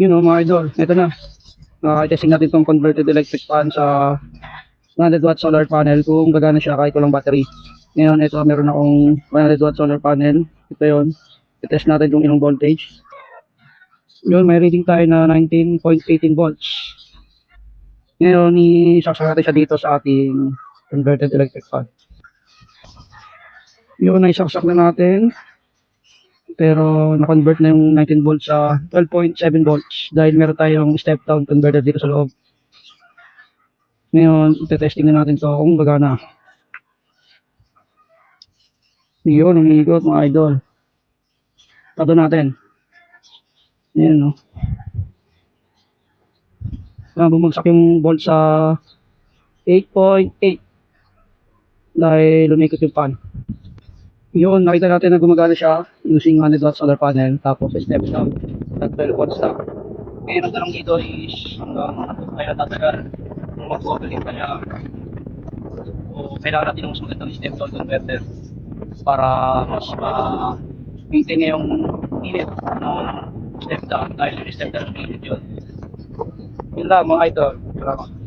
Yun o mga idol, ito na. I-testing natin itong converted electric fan sa 100 watt solar panel kung gagana siya kahit walang battery. Ngayon, ito meron akong 100 watt solar panel. Ito yun. I-test natin kung ilang voltage. Yun, may reading tayo na 19.18 volts. Ngayon, isaksak natin siya dito sa ating converted electric fan. Yun, naisaksak na natin. Pero na-convert na yung 19 volts sa 12.7 volts dahil meron tayong step down converter dito sa loob. Ngayon, testing na natin to kung gagana. Yun, umiikot mga idol. Tato natin. Ayan, no. Bumagsak yung volt sa 8.8 dahil lumikot yung fan. Yun, nakita natin na gumagana siya using 100 watt solar panel tapos step down at 12 volts na. Ngayon, ang tanong dito is kaya natatagal kung mag-overheat pa niya o kailangan natin ng mas magandang step down converter para mas maintain niya yung init ng step down dahil yung step down yung init yun. Yun lang mga idol. Salamat.